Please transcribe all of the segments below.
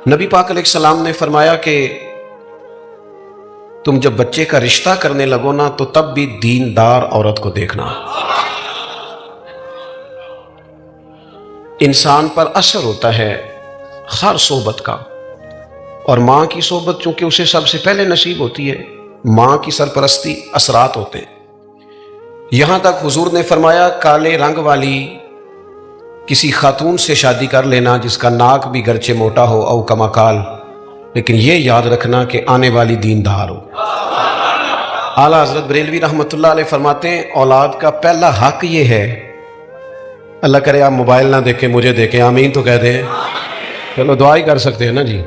نبی پاک علیہ السلام نے فرمایا کہ تم جب بچے کا رشتہ کرنے لگو نا تو تب بھی دیندار عورت کو دیکھنا. انسان پر اثر ہوتا ہے ہر صحبت کا، اور ماں کی صحبت چونکہ اسے سب سے پہلے نصیب ہوتی ہے، ماں کی سرپرستی اثرات ہوتے ہیں. یہاں تک حضور نے فرمایا کالے رنگ والی کسی خاتون سے شادی کر لینا جس کا ناک بھی گرچہ موٹا ہو او کما کال، لیکن یہ یاد رکھنا کہ آنے والی دیندار ہو. اعلیٰ حضرت بریلوی رحمۃ اللہ علیہ فرماتے ہیں اولاد کا پہلا حق یہ ہے، اللہ کرے آپ موبائل نہ دیکھیں مجھے دیکھیں، آمین تو کہہ دیں، چلو دعا ہی کر سکتے ہیں نا جی.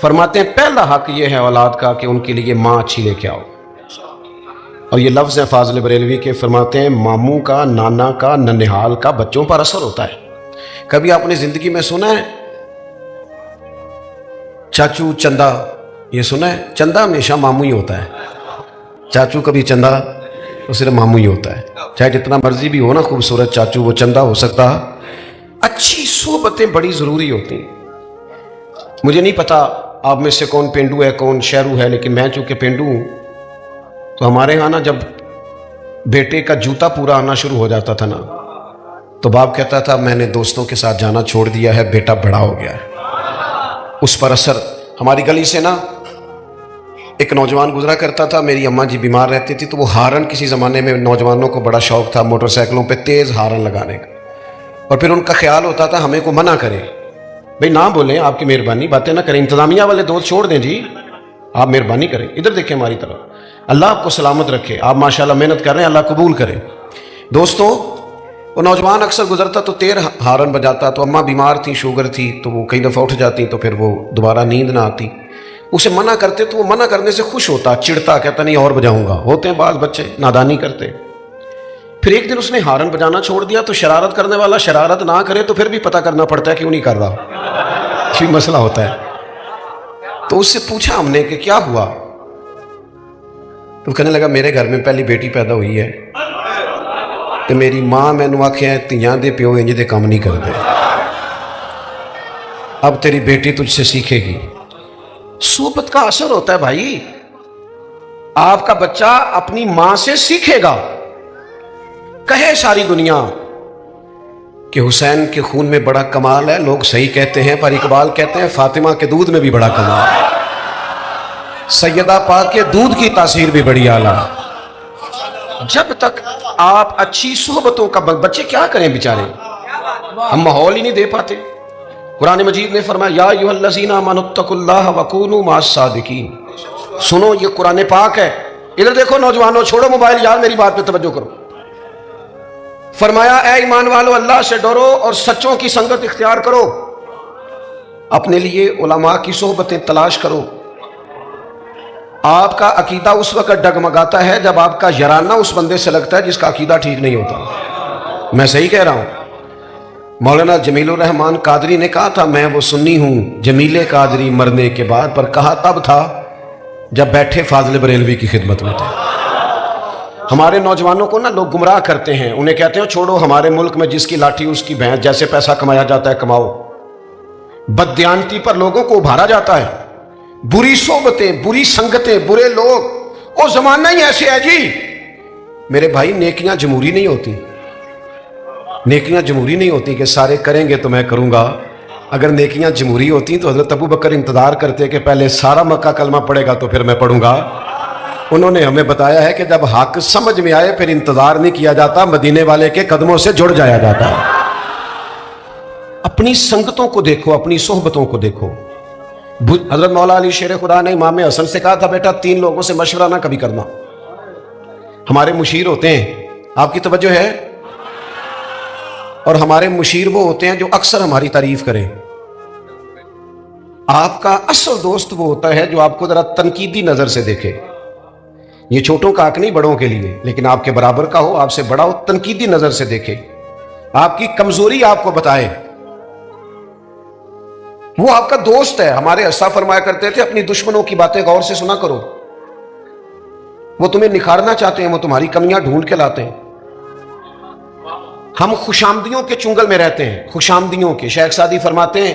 فرماتے ہیں پہلا حق یہ ہے اولاد کا کہ ان کے لیے ماں اچھی لے کے آؤ. اور یہ لفظ ہے فاضل بریلوی کے، فرماتے ہیں ماموں کا، نانا کا، ننہال کا بچوں پر اثر ہوتا ہے. کبھی آپ نے زندگی میں سنا ہے چاچو چندہ؟ یہ سنا ہے؟ چندہ ہمیشہ ماموں ہی ہوتا ہے، چاچو کبھی چندہ، وہ صرف ماموں ہی ہوتا ہے. چاہے جتنا مرضی بھی ہو نا خوبصورت چاچو، وہ چندہ ہو سکتا. اچھی صحبتیں بڑی ضروری ہوتی ہیں. مجھے نہیں پتا آپ میں سے کون پینڈو ہے کون شہرو ہے، لیکن میں چونکہ پینڈو ہوں تو ہمارے ہاں نا جب بیٹے کا جوتا پورا آنا شروع ہو جاتا تھا نا تو باپ کہتا تھا میں نے دوستوں کے ساتھ جانا چھوڑ دیا ہے، بیٹا بڑا ہو گیا ہے. اس پر اثر ہماری گلی سے نا ایک نوجوان گزرا کرتا تھا، میری اماں جی بیمار رہتی تھی تو وہ ہارن، کسی زمانے میں نوجوانوں کو بڑا شوق تھا موٹر سائیکلوں پہ تیز ہارن لگانے کا، اور پھر ان کا خیال ہوتا تھا ہمیں کو منع کرے، بھئی نہ بولیں، آپ کی مہربانی، باتیں نہ کریں، انتظامیہ والے دوست چھوڑ دیں جی، آپ مہربانی کریں، ادھر دیکھیں ہماری طرف، اللہ آپ کو سلامت رکھے، آپ ماشاءاللہ محنت کر رہے ہیں، اللہ قبول کرے. دوستو وہ نوجوان اکثر گزرتا تو تیر ہارن بجاتا، تو اماں بیمار تھی، شوگر تھی، تو وہ کئی دفعہ اٹھ جاتی تو پھر وہ دوبارہ نیند نہ آتی. اسے منع کرتے تو وہ منع کرنے سے خوش ہوتا، چڑتا، کہتا نہیں اور بجاؤں گا. ہوتے ہیں بعض بچے نادانی کرتے. پھر ایک دن اس نے ہارن بجانا چھوڑ دیا تو شرارت کرنے والا شرارت نہ کرے تو پھر بھی پتہ کرنا پڑتا ہے کیوں نہیں کر رہا، کوئی مسئلہ ہوتا ہے. تو اس سے پوچھا ہم نے کہ کیا ہوا؟ تو کہنے لگا میرے گھر میں پہلی بیٹی پیدا ہوئی ہے تو میری ماں مینوں آکھیا تیاں دے پیو انج دے کام نہیں کرتے، اب تیری بیٹی تجھ سے سیکھے گی. صحبت کا اثر ہوتا ہے بھائی. آپ کا بچہ اپنی ماں سے سیکھے گا. کہے ساری دنیا کہ حسین کے خون میں بڑا کمال ہے، لوگ صحیح کہتے ہیں، پر اقبال کہتے ہیں فاطمہ کے دودھ میں بھی بڑا کمال ہے، سیدہ پاک کے دودھ کی تاثیر بھی بڑی اعلیٰ. جب تک آپ اچھی صحبتوں کا، بچے کیا کریں بیچارے، ہم ماحول ہی نہیں دے پاتے. قرآن مجید نے فرمایا یا ایھا الذین آمنوا اتقوا اللہ وکونوا مع الصادقین. سنو یہ قرآن پاک ہے. ادھر دیکھو نوجوانوں، چھوڑو موبائل یار، میری بات پہ توجہ کرو. فرمایا اے ایمان والو اللہ سے ڈرو اور سچوں کی سنگت اختیار کرو، اپنے لیے علماء کی صحبتیں تلاش کرو. آپ کا عقیدہ اس وقت ڈگمگاتا ہے جب آپ کا یارانہ اس بندے سے لگتا ہے جس کا عقیدہ ٹھیک نہیں ہوتا. میں صحیح کہہ رہا ہوں؟ مولانا جمیل الرحمان قادری نے کہا تھا میں وہ سنی ہوں جمیل قادری مرنے کے بعد، پر کہا تب تھا جب بیٹھے فاضل بریلوی کی خدمت میں تھے. ہمارے نوجوانوں کو نا لوگ گمراہ کرتے ہیں، انہیں کہتے ہیں چھوڑو ہمارے ملک میں جس کی لاٹھی اس کی بھینس، جیسے پیسہ کمایا جاتا ہے کماؤ. بددیانتی پر لوگوں کو ابھارا جاتا ہے، بری صحبتیں، بری سنگتیں، برے لوگ، وہ زمانہ ہی ایسے ہے جی. میرے بھائی نیکیاں جمہوری نہیں ہوتی، نیکیاں جمہوری نہیں ہوتی کہ سارے کریں گے تو میں کروں گا. اگر نیکیاں جمہوری ہوتی تو حضرت ابو بکر انتظار کرتے کہ پہلے سارا مکہ کلمہ پڑے گا تو پھر میں پڑھوں گا. انہوں نے ہمیں بتایا ہے کہ جب حق سمجھ میں آئے پھر انتظار نہیں کیا جاتا، مدینے والے کے قدموں سے جڑ جایا جاتا ہے. اپنی سنگتوں کو دیکھو، اپنی صحبتوں کو دیکھو. حضرت مولا علی شیر خدا نے امام حسن سے کہا تھا بیٹا 3 لوگوں سے مشورہ نہ کبھی کرنا. ہمارے مشیر ہوتے ہیں، آپ کی توجہ ہے، اور ہمارے مشیر وہ ہوتے ہیں جو اکثر ہماری تعریف کریں. آپ کا اصل دوست وہ ہوتا ہے جو آپ کو ذرا تنقیدی نظر سے دیکھے. یہ چھوٹوں کا حق نہیں بڑوں کے لیے، لیکن آپ کے برابر کا ہو، آپ سے بڑا ہو، تنقیدی نظر سے دیکھے، آپ کی کمزوری آپ کو بتائے. وہ آپ کا دوست ہے. ہمارے اسا فرمایا کرتے تھے اپنی دشمنوں کی باتیں غور سے سنا کرو، وہ تمہیں نکھارنا چاہتے ہیں، وہ تمہاری کمیاں ڈھونڈ کے لاتے ہیں. ہم خوشامدیوں کے چنگل میں رہتے ہیں، خوشامدیوں کے. شیخ سعدی فرماتے ہیں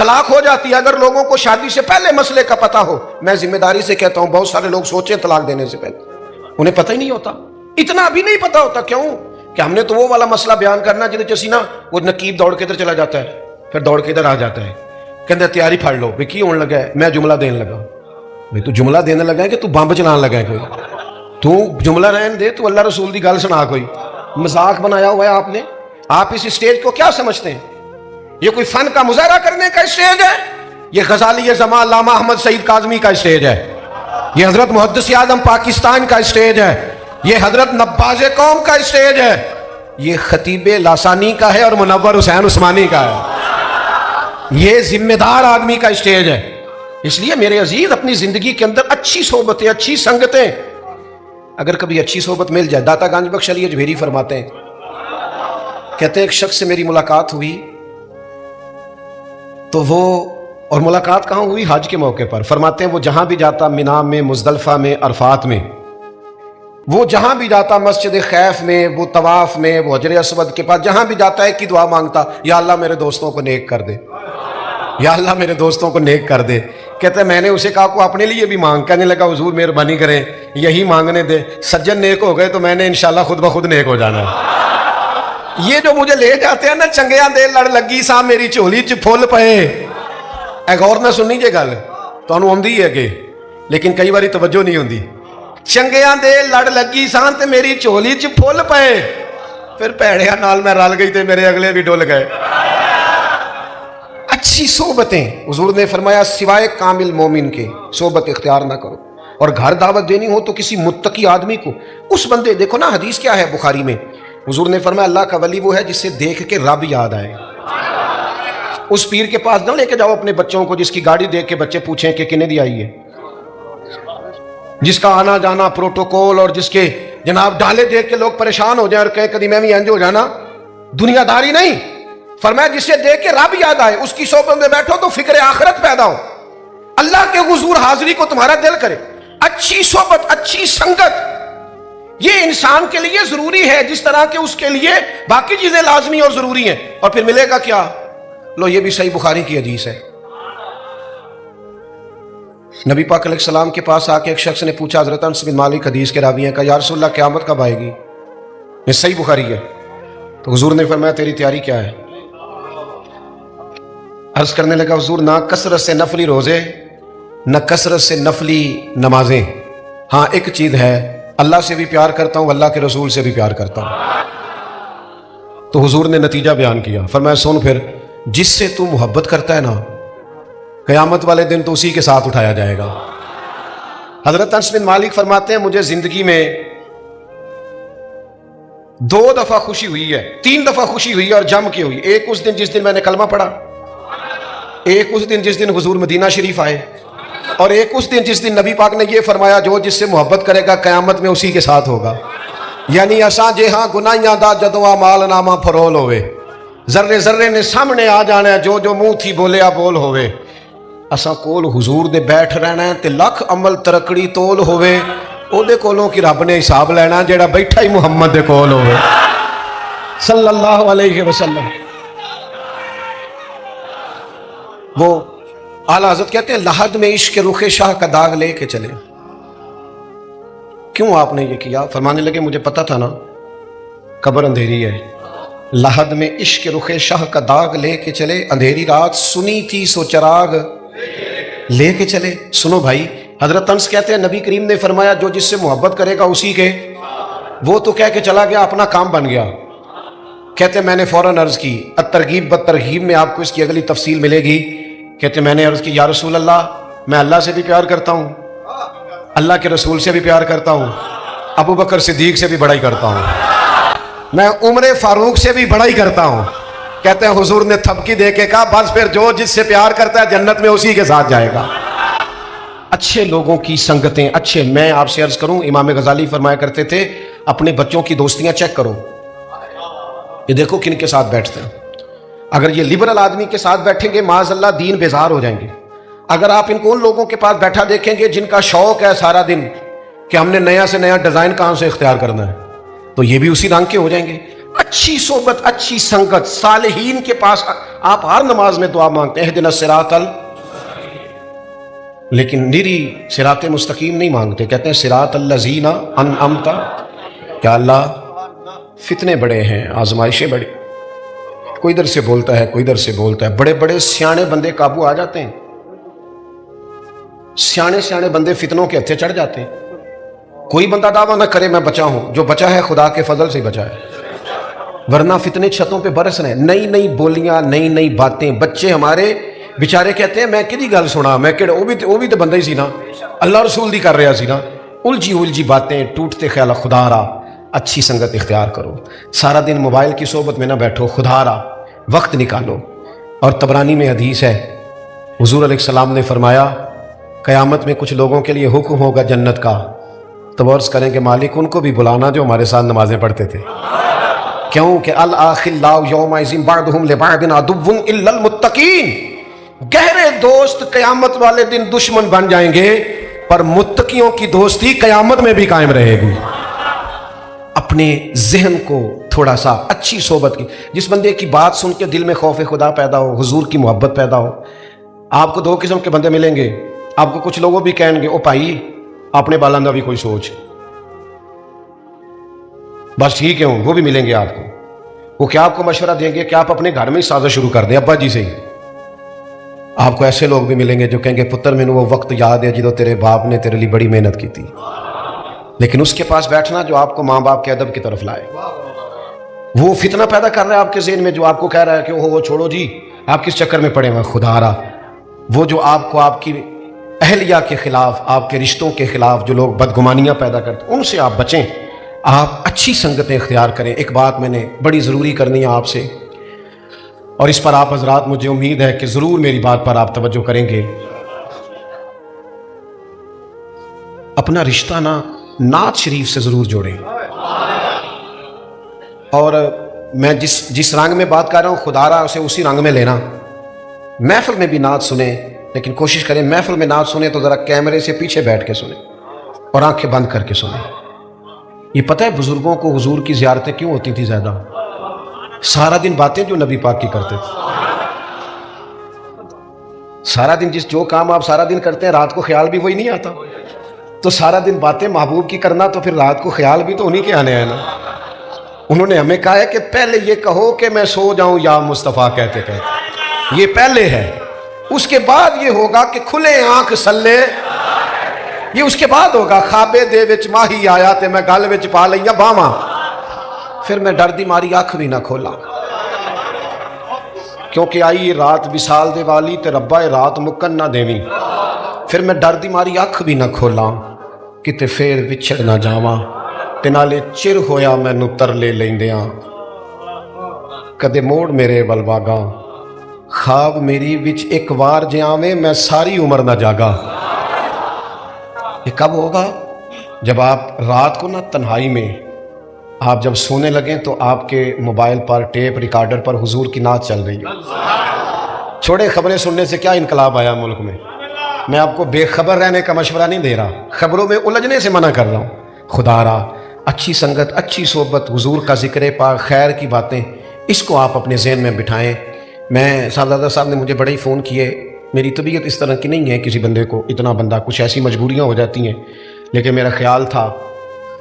طلاق ہو جاتی ہے اگر لوگوں کو شادی سے پہلے مسئلے کا پتہ ہو. میں ذمہ داری سے کہتا ہوں بہت سارے لوگ سوچیں طلاق دینے سے پہلے, انہیں پتہ ہی نہیں ہوتا, اتنا بھی نہیں پتہ ہوتا. کیوں کہ ہم نے تو وہ والا مسئلہ بیان کرنا جنہیں چسی نا وہ نقیب دوڑ کے ادھر چلا جاتا ہے, پھر دوڑ کے ادھر آ جاتا ہے, کہتے تیاری پھڑ لو بھائی کی ہونے لگا ہے. میں جملہ دینے لگا. بھائی تو جملہ دینے لگا ہے کہ تو بمب چلانے لگا ہے, کوئی تو جملہ رہن دے, تو اللہ رسول دی گل سنا. کوئی مذاق بنایا ہوا ہے آپ نے. آپ اس اسٹیج کو کیا سمجھتے ہیں؟ یہ کوئی فن کا مظاہرہ کرنے کا اسٹیج ہے؟ یہ غزالی زمان علامہ احمد سعید کاظمی کا اسٹیج ہے, یہ حضرت محدث اعظم پاکستان کا اسٹیج ہے, یہ حضرت نباز قوم کا اسٹیج ہے, یہ خطیب لاسانی کا ہے اور منور حسین عثمانی کا ہے. یہ ذمہ دار آدمی کا اسٹیج ہے. اس لیے میرے عزیز اپنی زندگی کے اندر اچھی صحبتیں, اچھی سنگتیں, اگر کبھی اچھی صحبت مل جائے. داتا گنج بخش علی اجمیری فرماتے ہیں, کہتے ہیں ایک شخص سے میری ملاقات ہوئی تو وہ, اور ملاقات کہاں ہوئی؟ حج کے موقع پر. فرماتے ہیں وہ جہاں بھی جاتا, مینا میں, مزدلفہ میں, عرفات میں, وہ جہاں بھی جاتا, مسجد خیف میں, وہ طواف میں, وہ حجر اسود کے پاس, جہاں بھی جاتا ہے کہ دعا مانگتا, یا اللہ میرے دوستوں کو نیک کر دے, یا اللہ میرے دوستوں کو نیک کر دے. کہتے ہیں میں نے اسے کہا کو اپنے لیے بھی مانگ. کہنے لگا حضور مہربانی کریں یہی مانگنے دے, سجن نیک ہو گئے تو میں نے انشاءاللہ خود بخود نیک ہو جانا ہے. یہ جو مجھے لے جاتے ہیں نا, چنگیاں دے لڑ لگی سا میری چولی چ پھول پئے, اے غور نہ سننی جے گل تانوں آندی ہے کہ, لیکن کئی باری توجہ نہیں ہوندی. چنگیاں دے لڑ لگی سان تے میری چولی چ پھول پئے, پھر پیڑیاں نال میں رل گئی تے میرے اگلے بھی ڈول گئے. اچھی صحبتیں, حضور نے فرمایا سوائے کامل مومن کے صحبت اختیار نہ کرو. اور گھر دعوت دینی ہو تو کسی متقی آدمی کو, اس بندے, دیکھو نا حدیث کیا ہے بخاری میں, حضور نے فرمایا اللہ کا ولی وہ ہے جسے دیکھ کے رب یاد آئے. اس پیر کے پاس نہ لے کے جاؤ اپنے بچوں کو جس کی گاڑی دیکھ کے بچے پوچھیں کہ کنے دی آئی ہے, جس کا آنا جانا پروٹوکول, اور جس کے جناب ڈالے دیکھ کے لوگ پریشان ہو جائیں اور کہیں کدی میں بھی انج ہو جانا. دنیا داری نہیں, فرمایا جسے دیکھ کے رب یاد آئے, اس کی صحبت میں بیٹھو تو فکر آخرت پیدا ہو, اللہ کے حضور حاضری کو تمہارا دل کرے. اچھی صحبت, اچھی سنگت, یہ انسان کے لیے ضروری ہے جس طرح کہ اس کے لیے باقی چیزیں لازمی اور ضروری ہیں. اور پھر ملے گا کیا؟ لو یہ بھی صحیح بخاری کی حدیث ہے. نبی پاک علیہ السلام کے پاس آ کے ایک شخص نے پوچھا, حضرت انس بن مالک حدیث کے راوی ہیں, کہا یا رسول اللہ قیامت کب آئے گی؟ یہ صحیح بخاری ہے. تو حضور نے فرمایا تیری تیاری کیا ہے؟ عرض کرنے لگا حضور نہ کثرت سے نفلی روزے, نہ کثرت سے نفلی نمازیں, ہاں ایک چیز ہے, اللہ سے بھی پیار کرتا ہوں, اللہ کے رسول سے بھی پیار کرتا ہوں. تو حضور نے نتیجہ بیان کیا, فرمایا سن پھر, جس سے تو محبت کرتا ہے نا, قیامت والے دن تو اسی کے ساتھ اٹھایا جائے گا. حضرت انس بن مالک فرماتے ہیں مجھے زندگی میں 2 دفعہ خوشی ہوئی ہے, 3 دفعہ خوشی ہوئی ہے اور جم کے ہوئی. ایک اس دن جس دن میں نے کلمہ پڑھا, ایک اس دن جس دن حضور مدینہ شریف آئے, اور ایک اس دن جس دن نبی پاک نے یہ فرمایا جو جس سے محبت کرے گا قیامت میں اسی کے ساتھ ہوگا. یعنی اساں جے ہاں گناہیاں دا جدوں مال نامہ فرول ہوئے, ذرے ذرے نے سامنے آ جانا ہے, جو جو منہ تھی بولیا بول ہوئے. اساں کول حضور دے بیٹھ رہنا ہے تے لکھ عمل ترکڑی تول ہوئے, او دے کولوں کی رب نے حساب لینا جیڑا بیٹھا ہی محمد دے کول ہوئے صلی اللہ علیہ وسلم. وہ اعلیٰ حضرت کہتے ہیں لحد میں عشق رخ شاہ کا داغ لے کے چلے. کیوں آپ نے یہ کیا؟ فرمانے لگے مجھے پتا تھا نا قبر اندھیری ہے, لحد میں عشق رخ شاہ کا داغ لے کے چلے, اندھیری رات سنی تھی سو چراغ لے کے چلے. سنو بھائی, حضرت انس کہتے ہیں نبی کریم نے فرمایا جو جس سے محبت کرے گا اسی کے, وہ تو کہہ کے چلا گیا اپنا کام بن گیا. کہتے ہیں میں نے فوراً عرض کی, الترغیب بالترہیب میں آپ کو اس کی اگلی تفصیل ملے گی. کہتے ہیں میں نے عرض کی یا رسول اللہ میں اللہ سے بھی پیار کرتا ہوں, اللہ کے رسول سے بھی پیار کرتا ہوں, ابو بکر صدیق سے بھی بڑائی کرتا ہوں, میں عمر فاروق سے بھی بڑائی کرتا ہوں. کہتے ہیں حضور نے تھپکی دے کے کہا بس پھر جو جس سے پیار کرتا ہے جنت میں اسی کے ساتھ جائے گا. اچھے لوگوں کی سنگتیں اچھے. میں آپ سے عرض کروں, امام غزالی فرمایا کرتے تھے اپنے بچوں کی دوستیاں چیک کرو, یہ دیکھو کن کے ساتھ بیٹھتے ہیں. اگر یہ لبرل آدمی کے ساتھ بیٹھیں گے معاذ اللہ دین بیزار ہو جائیں گے. اگر آپ ان کو ان لوگوں کے پاس بیٹھا دیکھیں گے جن کا شوق ہے سارا دن کہ ہم نے نیا سے نیا ڈیزائن کہاں سے اختیار کرنا ہے, تو یہ بھی اسی رنگ کے ہو جائیں گے. اچھی صحبت، اچھی سنگت، صالحین کے پاس آپ ہر نماز میں دعا مانگتے ہیں اہدنا الصراط لیکن نیری صراط مستقیم نہیں مانگتے، کہتے ہیں صراط الذین انعمت. کیا اللہ فتنے بڑے ہیں، آزمائشیں بڑی، کوئی ادھر سے بولتا ہے کوئی ادھر سے بولتا ہے، بڑے بڑے سیانے بندے قابو آ جاتے ہیں، سیانے بندے فتنوں کے ہتھے چڑھ جاتے ہیں. کوئی بندہ دعویٰ نہ کرے میں بچا ہوں، جو بچا ہے خدا کے فضل سے بچا ہے، ورنہ فتنے چھتوں پہ برس رہے ہیں، نئی نئی بولیاں، نئی باتیں. بچے ہمارے بیچارے کہتے ہیں میں کدی گل سنا، میں کہڑا وہ بھی تو بندہ ہی سی نا، اللہ رسول دی کر رہا سی نا. الجھی باتیں، ٹوٹتے خیال. خدا را اچھی سنگت اختیار کرو، سارا دن موبائل کی صحبت میں نہ بیٹھو، خدا را وقت نکالو. اور طبرانی میں حدیث ہے، حضور علیہ السلام نے فرمایا قیامت میں کچھ لوگوں کے لیے حکم ہوگا جنت کا، تو عرض کریں کہ مالک ان کو بھی بلانا جو ہمارے ساتھ نمازیں پڑھتے تھے. کیوں کہ الاخلاء یومئذ بعضهم لبعض عدو الا المتقین. گہرے دوست قیامت والے دن دشمن بن جائیں گے، پر متقیوں کی دوستی قیامت میں بھی قائم رہے گی. اپنے ذہن کو تھوڑا سا اچھی صحبت کی، جس بندے کی بات سن کے دل میں خوف خدا پیدا ہو، حضور کی محبت پیدا ہو. آپ کو دو قسم کے بندے ملیں گے. آپ کو کچھ لوگوں بھی کہیں گے او بھائی اپنے بالوں کا بھی کوئی سوچ، بس ٹھیک ہے ہوں، وہ بھی ملیں گے آپ کو. وہ کیا آپ کو مشورہ دیں گے کہ آپ اپنے گھر میں ہی سازش شروع کر دیں ابا جی سے ہی. آپ کو ایسے لوگ بھی ملیں گے جو کہیں گے پتر میں نے وہ وقت یاد ہے جدو تیرے باپ نے تیرے لیے بڑی محنت کی تھی. لیکن اس کے پاس بیٹھنا جو آپ کو ماں باپ کے ادب کی طرف لائے. وہ فتنہ پیدا کر رہا ہے آپ کے ذہن میں، جو آپ کو کہہ رہا ہے کہ وہ چھوڑو جی آپ کس چکر میں پڑے ہوئے. خدا را وہ جو آپ کو آپ کی اہلیہ کے خلاف، آپ کے رشتوں کے خلاف جو لوگ بدگمانیاں پیدا کرتے ان سے آپ بچیں، آپ اچھی سنگتیں اختیار کریں. ایک بات میں نے بڑی ضروری کرنی ہے آپ سے، اور اس پر آپ حضرات مجھے امید ہے کہ ضرور میری بات پر آپ توجہ کریں گے. اپنا رشتہ نعت شریف سے ضرور جوڑیں. اور میں جس رنگ میں بات کر رہا ہوں خدا را اسے اسی رنگ میں لینا. محفل میں بھی نعت سنیں، لیکن کوشش کریں محفل میں نعت سنیں تو ذرا کیمرے سے پیچھے بیٹھ کے سنیں اور آنکھیں بند کر کے سنیں. یہ پتہ ہے بزرگوں کو حضور کی زیارتیں کیوں ہوتی تھی زیادہ؟ سارا دن باتیں جو نبی پاک کی کرتے تھے. سارا دن جو کام آپ سارا دن کرتے ہیں رات کو خیال بھی وہی نہیں آتا، تو سارا دن باتیں محبوب کی کرنا تو پھر رات کو خیال بھی تو انہی کے آنے ہیں نا. انہوں نے ہمیں کہا ہے کہ پہلے یہ کہو کہ میں سو جاؤں یا مصطفیٰ کہتے کہتے، یہ پہلے ہے. اس کے بعد یہ ہوگا کہ کھلے آنکھ سلے، یہ اس کے بعد ہوگا خوابے دے وچ ماہی آیا تے میں گل وچ پا لئیاں باواں، پھر میں ڈر دی ماری اکھ بھی نہ کھولا، کیونکہ آئی رات وصال دے والی تے ربا رات مکن نہ دیویں. پھر میں ڈر دی ماری اکھ بھی نہ کھولا، کتے پھر وچھڑ نہ جاواں تے نالے چر ہویا مینوں ترلے لیندیاں. کدے موڑ میرے ول واگاں، خواب میری وچ ایک وار جے آویں میں ساری عمر نہ جاگا. یہ کب ہوگا؟ جب آپ رات کو نہ تنہائی میں آپ جب سونے لگیں تو آپ کے موبائل پر ٹیپ ریکارڈر پر حضور کی نعت چل رہی ہے. چھوڑے خبریں سننے سے کیا انقلاب آیا ملک میں آپ کو بے خبر رہنے کا مشورہ نہیں دے رہا، خبروں میں الجھنے سے منع کر رہا ہوں. خدا را اچھی سنگت، اچھی صحبت، حضور کا ذکر پاک، خیر کی باتیں، اس کو آپ اپنے ذہن میں بٹھائیں. میں صاحبزادہ صاحب نے مجھے بڑے ہی فون کیے. میری طبیعت اس طرح کی نہیں ہے کسی بندے کو، اتنا بندہ کچھ ایسی مجبوریاں ہو جاتی ہیں، لیکن میرا خیال تھا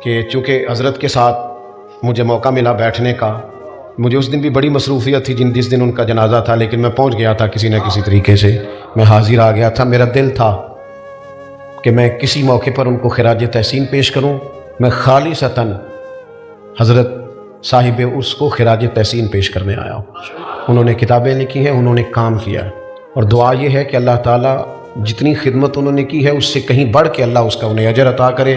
کہ چونکہ حضرت کے ساتھ مجھے موقع ملا بیٹھنے کا، مجھے اس دن بھی بڑی مصروفیت تھی جس دن ان کا جنازہ تھا، لیکن میں پہنچ گیا تھا کسی نہ کسی طریقے سے، میں حاضر آ گیا تھا. میرا دل تھا کہ میں کسی موقع پر ان کو خراج تحسین پیش کروں. میں خالصتاً حضرت صاحب اس کو خراج تحسین پیش کرنے آیا ہوں. انہوں نے کتابیں لکھی ہیں، انہوں نے کام کیا ہے، اور دعا یہ ہے کہ اللہ تعالیٰ جتنی خدمت انہوں نے کی ہے اس سے کہیں بڑھ کے اللہ اس کا انہیں اجر عطا کرے.